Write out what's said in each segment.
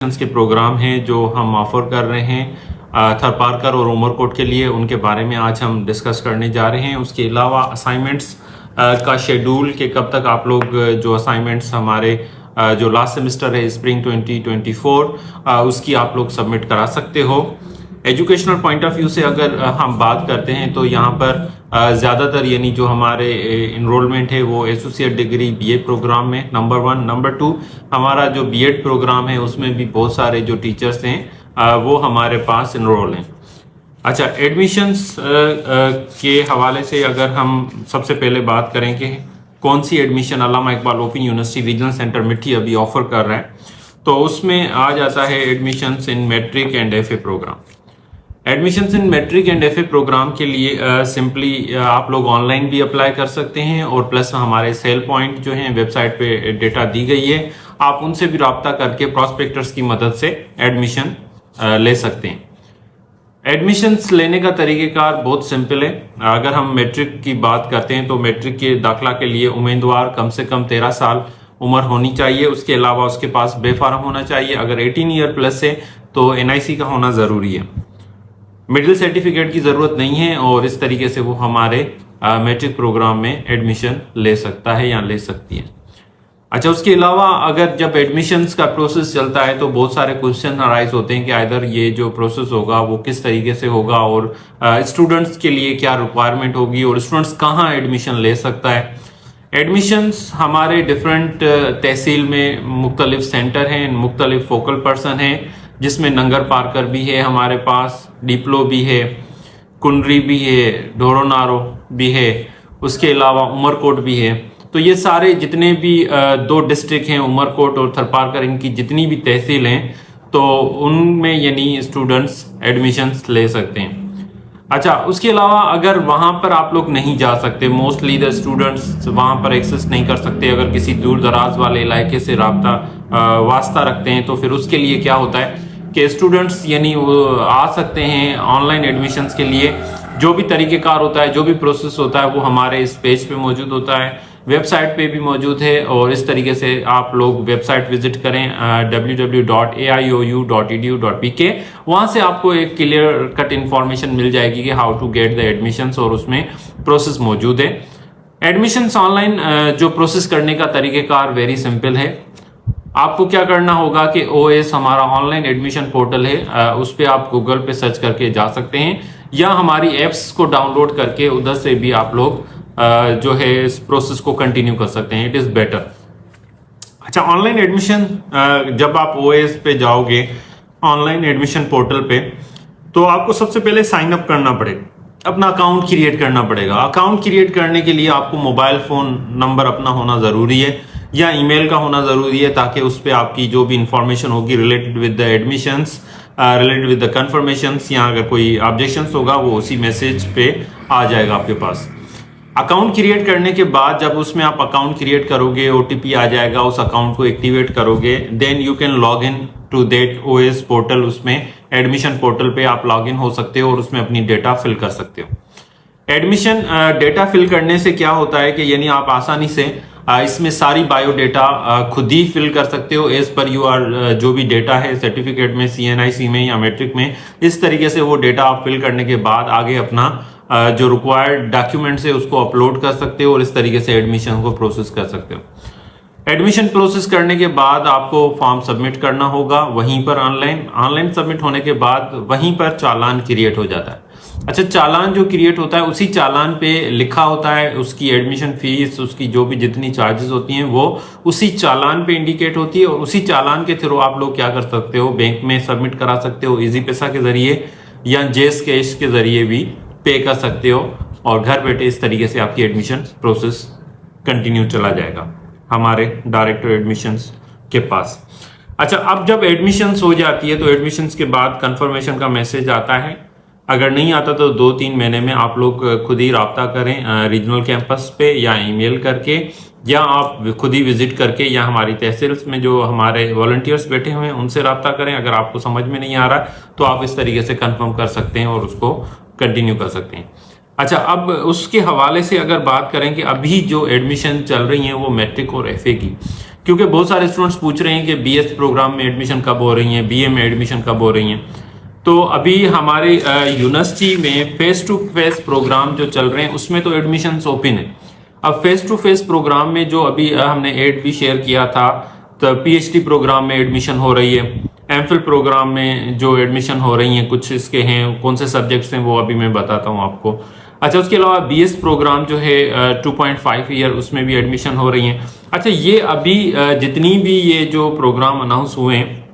के प्रोग्राम हैं जो हम ऑफर कर रहे हैं थरपारकर और उमरकोट के लिए, उनके बारे में आज हम डिस्कस करने जा रहे हैं। उसके अलावा असाइनमेंट्स का शेड्यूल कि कब तक आप लोग जो असाइनमेंट्स हमारे जो लास्ट सेमेस्टर है स्प्रिंग 2024 उसकी आप लोग सबमिट करा सकते हो। एजुकेशनल पॉइंट ऑफ व्यू से अगर हम बात करते हैं तो यहाँ पर ज़्यादातर यानी जो हमारे इनरोलमेंट है वो एसोसिएट डिग्री बीए प्रोग्राम में नंबर 1, नंबर 2 हमारा जो बीएड प्रोग्राम है उसमें भी बहुत सारे जो टीचर्स हैं वो हमारे पास इनरोल हैं। अच्छा, एडमिशन्स के हवाले से अगर हम सबसे पहले बात करें कि कौन सी admission Allama Iqbal open university regional centre मिट्टी अभी ऑफर कर रहा है, तो उसमें आ जाता है admissions in matric and FA programme. Admissions in matric and FA programme के लिए सिंपली आप लोग ऑनलाइन भी अप्लाई कर सकते हैं और प्लस हमारे सेल पॉइंट जो हैं वेबसाइट पे डेटा दी गई है, आप उनसे भी रब्ता करके प्रॉस्पेक्टर्स की मदद से एडमिशन ले सकते हैं। एडमिशन्स लेने का तरीक़ेकार बहुत सिंपल है। अगर हम मैट्रिक की बात करते हैं तो मैट्रिक के दाखिला के लिए उम्मीदवार कम से कम 13 साल उम्र होनी चाहिए। उसके अलावा उसके पास बेफारम होना चाहिए। अगर 18 ईयर प्लस है तो एनआईसी का होना ज़रूरी है। मिडिल सर्टिफिकेट की ज़रूरत नहीं है और इस तरीके से वो हमारे मैट्रिक प्रोग्राम में एडमिशन ले सकता है या ले सकती है। अच्छा, उसके अलावा अगर जब एडमिशन्स का प्रोसेस चलता है तो बहुत सारे क्वेश्चन अराइज होते हैं कि आइदर ये जो प्रोसेस होगा वो किस तरीके से होगा और स्टूडेंट्स के लिए क्या रिक्वायरमेंट होगी और स्टूडेंट्स कहाँ एडमिशन ले सकता है। एडमिशन्स हमारे डिफरेंट तहसील में मुख्तलिफ सेंटर हैं, मुख्तलिफ फोकल पर्सन हैं, जिसमें नंगर पारकर भी है हमारे पास, डिप्लो भी है, कुंडरी भी है, ढोरोनारो भी है, उसके अलावा उमरकोट भी है। तो ये सारे जितने भी 2 डिस्ट्रिक्ट हैं उमरकोट और थरपारकर, इनकी जितनी भी तहसील हैं तो उनमें यानी स्टूडेंट्स एडमिशन्स ले सकते हैं। अच्छा, उसके अलावा अगर वहाँ पर आप लोग नहीं जा सकते, मोस्टली द स्टूडेंट्स वहाँ पर एक्सेस नहीं कर सकते, अगर किसी दूर दराज वाले इलाके से वास्ता रखते हैं तो फिर उसके लिए क्या होता है कि स्टूडेंट्स यानी वो आ सकते हैं ऑनलाइन एडमिशन्स के लिए। जो भी तरीक़ेकार होता है, जो भी प्रोसेस होता है वो हमारे इस पेज पे मौजूद होता है, वेबसाइट पे भी मौजूद है। और इस तरीके से आप लोग वेबसाइट विजिट करें www.aiou.edu.pk, वहाँ से आपको एक क्लियर कट इन्फॉर्मेशन मिल जाएगी कि how to get the admissions और उसमें प्रोसेस मौजूद है। एडमिशन्स ऑनलाइन जो प्रोसेस करने का तरीक़ेकार वेरी सिंपल है। आपको क्या करना होगा कि OS हमारा ऑनलाइन एडमिशन पोर्टल है, उस पर आप गूगल पे सर्च करके जा सकते हैं या हमारी एप्स को डाउनलोड करके उधर से भी आप लोग जो है इस प्रोसेस को कंटिन्यू कर सकते हैं। It is better. अच्छा, ऑनलाइन एडमिशन जब आप OS पे जाओगे ऑनलाइन एडमिशन पोर्टल पे, तो आपको सबसे पहले साइन अप करना पड़ेगा, अपना अकाउंट क्रिएट करना पड़ेगा। अकाउंट क्रिएट करने के लिए आपको मोबाइल फ़ोन नंबर अपना होना ज़रूरी है या ईमेल का होना ज़रूरी है, ताकि उस पर आपकी जो भी इंफॉर्मेशन होगी related with the admissions, related with the conformations या अगर कोई ऑब्जेक्शंस होगा वो उसी मैसेज पे आ जाएगा आपके पास। अकाउंट क्रिएट करने के बाद जब उसमें आप अकाउंट क्रिएट करोगे, OTP आ जाएगा, उस अकाउंट को एक्टिवेट करोगे, then you can log in to that OS portal. उसमें एडमिशन पोर्टल पे आप लॉग इन हो सकते हो और उसमें अपनी डेटा फिल कर सकते हो। एडमिशन डेटा फिल करने से क्या होता है कि यानी आप आसानी से इसमें सारी बायोडेटा खुद ही फिल कर सकते हो एज पर यू आर जो भी डेटा है सर्टिफिकेट में, CNIC में या मैट्रिक में। इस तरीके से वो डेटा आप फिल करने के बाद आगे अपना जो रिक्वायर्ड डॉक्यूमेंट्स है उसको अपलोड कर सकते हो और इस तरीके से एडमिशन को प्रोसेस कर सकते हो। एडमिशन प्रोसेस करने के बाद आपको फॉर्म सबमिट करना होगा वहीं पर ऑनलाइन सबमिट होने के बाद वहीं पर चालान क्रिएट हो जाता है। अच्छा, चालान जो क्रिएट होता है उसी चालान पे लिखा होता है उसकी एडमिशन फीस, उसकी जो भी जितनी चार्जेस होती हैं वो उसी चालान पे इंडिकेट होती है और उसी चालान के थ्रू आप लोग क्या कर सकते हो, बैंक में सबमिट करा सकते हो, इजी पैसा के जरिए या जेस कैश के जरिए भी पे कर सकते हो और घर बैठे इस तरीके से आपकी एडमिशन प्रोसेस कंटिन्यू चला जाएगा हमारे डायरेक्टर एडमिशन्स के पास। अच्छा, अब जब एडमिशन्स हो जाती है तो एडमिशन्स के बाद कंफर्मेशन का मैसेज आता है। अगर नहीं आता तो 2-3 महीने में आप लोग खुद ही रब्ता करें रीजनल कैंपस पे या ईमेल करके या आप खुद ही विजिट करके या हमारी तहसील्स में जो हमारे वॉलंटियर्स बैठे हुए हैं उनसे रब्ता करें। अगर आपको समझ में नहीं आ रहा तो आप इस तरीके से कंफर्म कर सकते हैं और उसको कंटिन्यू कर सकते हैं। अच्छा, अब उसके हवाले से अगर बात करें कि अभी जो एडमिशन चल रही हैं वो मैट्रिक और एफए की, क्योंकि बहुत सारे स्टूडेंट्स पूछ रहे हैं कि बीएस प्रोग्राम में एडमिशन कब हो रही हैं, बीए में एडमिशन कब हो रही हैं। तो अभी हमारे यूनिवर्सिटी में फेस टू फेस प्रोग्राम जो चल रहे हैं उसमें तो एडमिशन्स ओपन है। अब फेस टू फेस प्रोग्राम में जो अभी हमने एड भी शेयर किया था, तो पीएचडी प्रोग्राम में एडमिशन हो रही है, एमफिल प्रोग्राम में जो एडमिशन हो रही हैं कुछ इसके हैं, कौन से सब्जेक्ट्स हैं वो अभी मैं बताता हूँ आपको। अच्छा, उसके अलावा बीएस प्रोग्राम जो है 2.5 ईयर उसमें भी एडमिशन हो रही हैं। अच्छा, ये अभी जितनी भी ये जो प्रोग्राम अनाउंस हुए हैं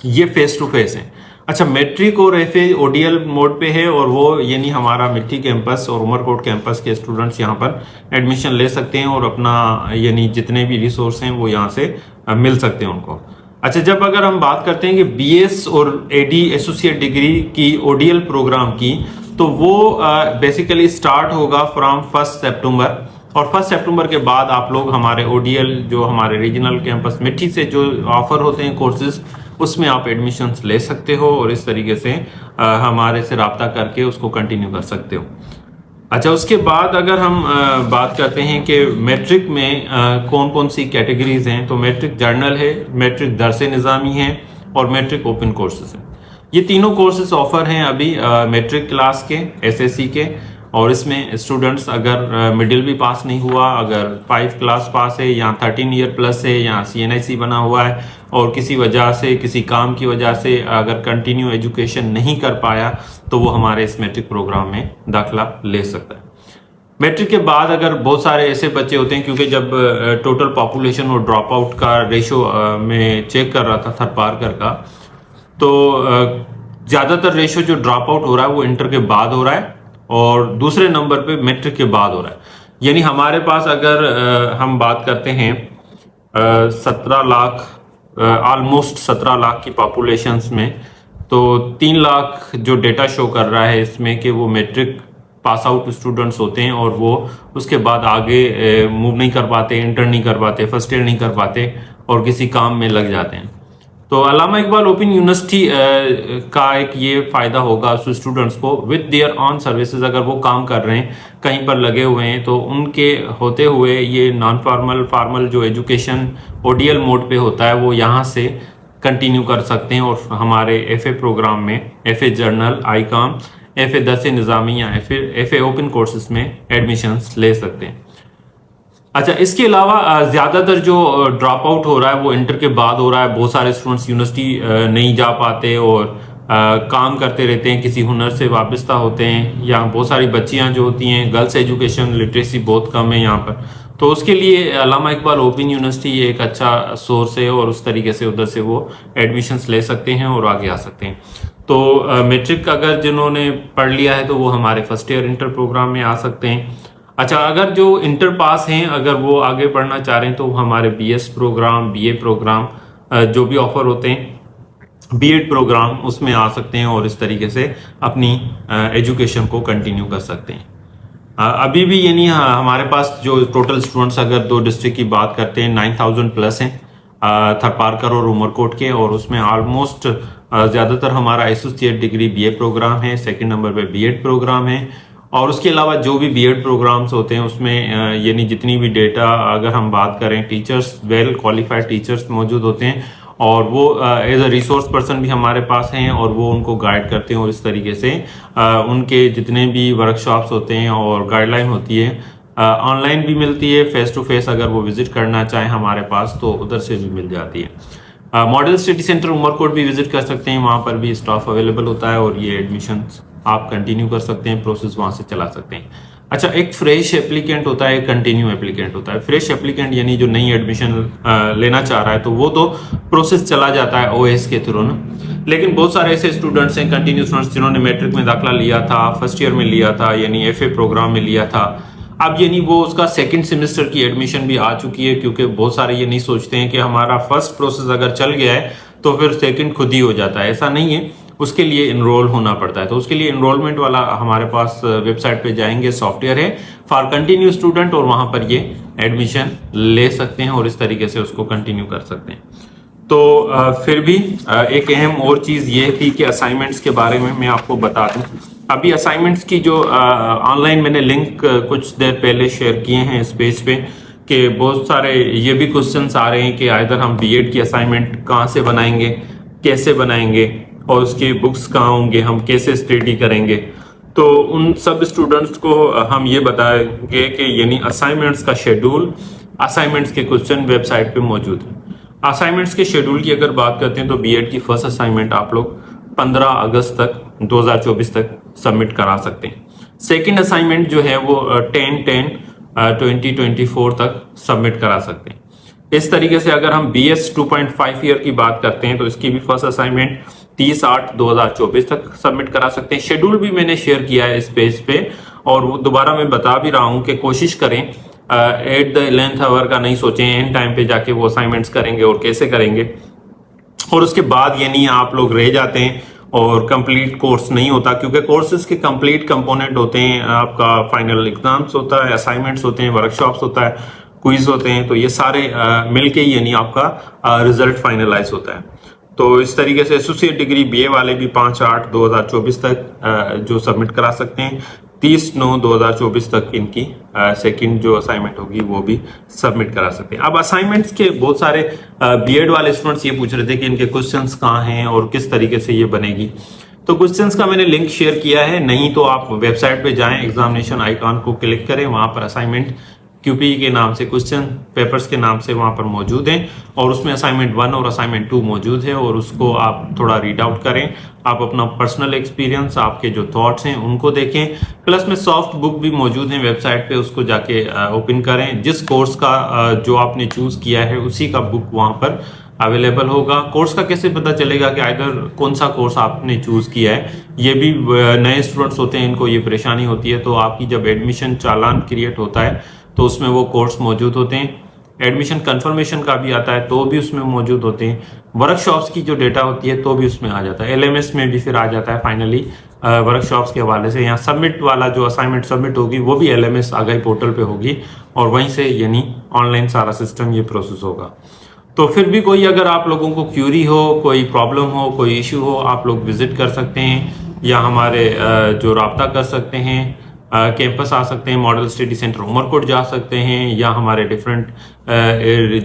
ये फेस टू फेस हैं। अच्छा, मैट्रिक और एफए ओडीएल मोड पे है, और वो यानी हमारा मिट्टी कैंपस और उमरकोट कैंपस के स्टूडेंट्स यहाँ पर एडमिशन ले सकते हैं और अपना यानी जितने भी रिसोर्स हैं वो यहाँ से मिल सकते हैं उनको। अच्छा, जब अगर हम बात करते हैं कि बीएस और एडी एसोसिएट डिग्री की ओडीएल प्रोग्राम की, तो वो बेसिकली स्टार्ट होगा फ्रॉम 1 सितंबर, और 1 सितंबर के बाद आप लोग हमारे ओडीएल जो हमारे रीजनल कैंपस मिट्टी से जो ऑफर होते हैं कोर्सेज उसमें आप एडमिशन्स ले सकते हो और इस तरीके से हमारे से रब्ता करके उसको कंटिन्यू कर सकते हो। अच्छा, उसके बाद अगर हम बात करते हैं कि मैट्रिक में कौन कौन सी कैटेगरीज हैं, तो मैट्रिक जर्नल है, मैट्रिक दरसे निज़ामी है और मैट्रिक ओपन कोर्सेज हैं। ये तीनों कोर्सेज ऑफर हैं अभी मैट्रिक क्लास के, एसएससी के, और इसमें स्टूडेंट्स अगर मिडिल भी पास नहीं हुआ, अगर 5 क्लास पास है या 13 ईयर प्लस है या सीएनआईसी बना हुआ है और किसी वजह से किसी काम की वजह से अगर कंटिन्यू एजुकेशन नहीं कर पाया, तो वो हमारे इस मैट्रिक प्रोग्राम में दाखिला ले सकता है। मैट्रिक के बाद अगर बहुत सारे ऐसे बच्चे होते हैं, क्योंकि जब टोटल पॉपुलेशन और ड्रॉप आउट का रेशो में चेक कर रहा था थर्ड पार्कर का, तो ज़्यादातर रेशो जो ड्रॉप आउट हो रहा है वो इंटर के बाद हो रहा है और दूसरे नंबर पे मैट्रिक के बाद हो रहा है। यानी हमारे पास अगर हम बात करते हैं 17 लाख, ऑलमोस्ट 17 लाख की पॉपुलेशंस में, तो 3 लाख जो डेटा शो कर रहा है इसमें कि वो मैट्रिक पास आउट स्टूडेंट्स होते हैं और वो उसके बाद आगे मूव नहीं कर पाते, इंटर नहीं कर पाते, फर्स्ट ईयर नहीं कर पाते और किसी काम में लग जाते हैं। तो अल्लामा इकबाल ओपन यूनिवर्सिटी का एक ये फायदा होगा स्टूडेंट्स को, विद देयर ऑन सर्विसेज अगर वो काम कर रहे हैं कहीं पर लगे हुए हैं, तो उनके होते हुए ये नॉन फॉर्मल फार्मल जो एजुकेशन ओडीएल मोड पे होता है वो यहाँ से कंटिन्यू कर सकते हैं और हमारे एफए प्रोग्राम में एफए जर्नल, आईकॉम, एफए दरसे निज़ामी या एफए ओपन कोर्सेज में एडमिशन्स ले सकते हैं। अच्छा, इसके अलावा ज़्यादातर जो ड्रॉप आउट हो रहा है वो इंटर के बाद हो रहा है। बहुत सारे स्टूडेंट्स यूनिवर्सिटी नहीं जा पाते और काम करते रहते हैं, किसी हुनर से वाबस्ता होते हैं, या बहुत सारी बच्चियां जो होती हैं, गर्ल्स एजुकेशन लिटरेसी बहुत कम है यहाँ पर, तो उसके लिए अल्लामा इकबाल ओपन यूनिवर्सिटी एक अच्छा सोर्स है और उस तरीके से उधर से वो एडमिशन्स ले सकते हैं और आगे आ सकते हैं। तो मैट्रिक अगर जिन्होंने पढ़ लिया है तो वो हमारे फर्स्ट ईयर इंटर प्रोग्राम में आ सकते हैं। अच्छा, अगर जो इंटर पास हैं अगर वो आगे पढ़ना चाह रहे हैं तो हमारे बीएस प्रोग्राम, बीए प्रोग्राम जो भी ऑफर होते हैं, बीएड प्रोग्राम, उसमें आ सकते हैं और इस तरीके से अपनी एजुकेशन को कंटिन्यू कर सकते हैं। अभी भी यानी हमारे पास जो टोटल स्टूडेंट्स अगर 2 डिस्ट्रिक्ट की बात करते हैं 9000 प्लस हैं थरपारकर और उमरकोट के, और उसमें ऑलमोस्ट ज़्यादातर हमारा एसोसिएट डिग्री बीए प्रोग्राम है, सेकंड नंबर पे बीएड प्रोग्राम है, और उसके अलावा जो भी बीएड प्रोग्राम्स होते हैं उसमें यानी जितनी भी डेटा अगर हम बात करें, टीचर्स, वेल क्वालिफाइड टीचर्स मौजूद होते हैं और वो एज अ रिसोर्स पर्सन भी हमारे पास हैं और वो उनको गाइड करते हैं और इस तरीके से उनके जितने भी वर्कशॉप्स होते हैं और गाइडलाइन होती है ऑनलाइन भी मिलती है, फेस टू फेस अगर वो विजिट करना चाहें हमारे पास तो उधर से भी मिल जाती है। मॉडल स्टडी सेंटर उमरकोट भी विजिट कर सकते हैं, वहाँ पर भी स्टाफ अवेलेबल होता है और ये एडमिशन आप कंटिन्यू कर सकते हैं, प्रोसेस वहाँ से चला सकते हैं। अच्छा, एक फ्रेश एप्लीकेंट होता है, एक कंटिन्यू एप्लीकेंट होता है। फ्रेश एप्लीकेंट यानी जो नई एडमिशन लेना चाह रहा है तो वो तो प्रोसेस चला जाता है ओएस के थ्रू ना, लेकिन बहुत सारे ऐसे स्टूडेंट्स हैं, कंटिन्यू स्टूडेंट्स जिन्होंने मैट्रिक में दाखिला लिया था, फर्स्ट ईयर में लिया था, यानी एफए प्रोग्राम में लिया था, अब यानी वो उसका सेकंड सेमेस्टर की एडमिशन भी आ चुकी है, क्योंकि बहुत सारे ये नहीं सोचते हैं कि हमारा फर्स्ट प्रोसेस अगर चल गया है तो फिर सेकंड खुद ही हो जाता है, ऐसा नहीं है, उसके लिए इनरोल होना पड़ता है। तो उसके लिए इनरोलमेंट वाला हमारे पास वेबसाइट पे जाएंगे, सॉफ्टवेयर है फॉर कंटिन्यू स्टूडेंट, और वहां पर ये एडमिशन ले सकते हैं और इस तरीके से उसको कंटिन्यू कर सकते हैं। तो फिर भी एक अहम और चीज़ ये थी कि असाइनमेंट्स के बारे में मैं आपको बता दूं। अभी असाइनमेंट्स की जो ऑनलाइन मैंने लिंक कुछ देर पहले शेयर किए हैं इस पेज पे, कि बहुत सारे ये भी क्वेश्चंस आ रहे हैं कि आइदर हम बीएड की असाइनमेंट कहाँ से बनाएंगे, कैसे बनाएंगे, और उसकी बुक्स कहाँ होंगे, हम कैसे स्टडी करेंगे। तो उन सब स्टूडेंट्स को हम ये बताएंगे कि यानी असाइनमेंट्स का शेड्यूल, असाइनमेंट्स के क्वेश्चन वेबसाइट पे मौजूद है। असाइनमेंट्स के शेड्यूल की अगर बात करते हैं तो बीएड की फर्स्ट असाइनमेंट आप लोग 15 अगस्त तक 2024 तक सबमिट करा सकते हैं। सेकंड असाइनमेंट जो है वो 10/10/2024 तक सबमिट करा सकते हैं। इस तरीके से अगर हम BS 2.5 ईयर की बात करते हैं तो इसकी भी फर्स्ट असाइनमेंट 30/8/2024 तक सबमिट करा सकते हैं। शेड्यूल भी मैंने शेयर किया है इस पेज पे, और वो दोबारा मैं बता भी रहा हूं कि कोशिश करें एट द 11th आवर का नहीं सोचें, एंड टाइम पे जाके वो असाइनमेंट्स करेंगे और कैसे करेंगे, और उसके बाद यानी आप लोग रह जाते हैं और कंप्लीट कोर्स नहीं होता, क्योंकि कोर्सेज के कंप्लीट कंपोनेंट होते हैं, आपका फाइनल एग्जाम्स होता है, असाइनमेंट्स होते हैं, वर्कशॉप्स होता है, क्विज होते हैं, तो ये सारे मिलके ही यानी आपका रिजल्ट फाइनलाइज होता है। तो इस तरीके से एसोसिएट डिग्री बीए वाले भी 5/8/2024 तक जो सबमिट करा सकते हैं। 30/9/2024 तक इनकी सेकंड जो असाइनमेंट होगी वो भी सबमिट करा सकते हैं। अब असाइनमेंट्स के बहुत सारे बीएड वाले स्टूडेंट्स ये पूछ रहे थे कि इनके क्वेश्चंस कहाँ हैं और किस तरीके से ये बनेगी। तो क्वेश्चंस का मैंने लिंक शेयर किया है, नहीं तो आप वेबसाइट पे जाएं, एग्जामिनेशन आइकॉन को क्लिक करें, वहां पर असाइनमेंट QPE के नाम से क्वेश्चन पेपर्स के नाम से वहां पर मौजूद हैं, और उसमें असाइनमेंट 1 और असाइनमेंट 2 मौजूद है, और उसको आप थोड़ा रीड आउट करें, आप अपना पर्सनल एक्सपीरियंस, आपके जो थॉट्स हैं उनको देखें। प्लस में सॉफ्ट बुक भी मौजूद है वेबसाइट पे, उसको जाके ओपन करें। जिस कोर्स का जो आपने चूज किया है उसी का बुक वहां पर अवेलेबल होगा। कोर्स का कैसे पता चलेगा कि आइदर कौन सा कोर्स आपने चूज किया है, ये भी नए स्टूडेंट्स होते हैं, इनको ये परेशानी होती है। तो आपकी जब एडमिशन चालान क्रिएट होता है तो उसमें वो कोर्स मौजूद होते हैं। एडमिशन कंफर्मेशन का भी आता है तो भी उसमें मौजूद होते हैं। वर्कशॉप्स की जो डेटा होती है तो भी उसमें आ जाता है। LMS में भी फिर आ जाता है फाइनली वर्कशॉप्स के हवाले से। यहाँ सबमिट वाला जो असाइनमेंट सबमिट होगी वो भी LMS आगाही पोर्टल पे होगी, और वहीं से यानी ऑनलाइन सारा सिस्टम ये प्रोसेस होगा। तो फिर भी कोई अगर आप लोगों को क्यूरी हो, कोई प्रॉब्लम हो, कोई इशू हो, आप लोग विजिट कर सकते हैं या हमारे जो राब्ता कर सकते हैं, कैंपस आ सकते हैं, मॉडल स्टडी सेंटर उमरकोट जा सकते हैं, या हमारे डिफरेंट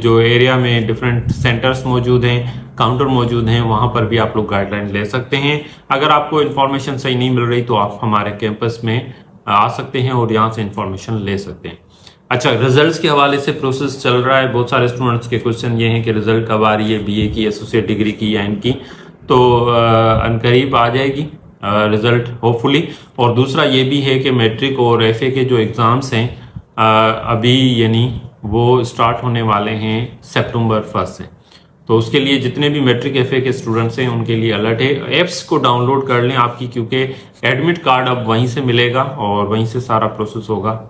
जो एरिया में डिफरेंट सेंटर्स मौजूद हैं, काउंटर मौजूद हैं, वहां पर भी आप लोग गाइडलाइन ले सकते हैं। अगर आपको इन्फॉर्मेशन सही नहीं मिल रही तो आप हमारे कैंपस में आ सकते हैं और यहाँ से इन्फॉर्मेशन ले सकते हैं। अच्छा, रिजल्ट्स के हवाले से प्रोसेस चल रहा है। बहुत सारे स्टूडेंट्स के क्वेश्चन ये हैं कि रिजल्ट कब आ रही है BA की, एसोसिएट डिग्री की या इनकी। तो अनकरीब आ जाएगी रिजल्ट होपफुली। और दूसरा ये भी है कि मैट्रिक और FA के जो एग्ज़ाम्स हैं अभी यानी वो स्टार्ट होने वाले हैं सितंबर 1 से। तो उसके लिए जितने भी मैट्रिक FA के स्टूडेंट्स हैं उनके लिए अलर्ट है। ऐप्स को डाउनलोड कर लें आपकी, क्योंकि एडमिट कार्ड अब वहीं से मिलेगा और वहीं से सारा प्रोसेस होगा।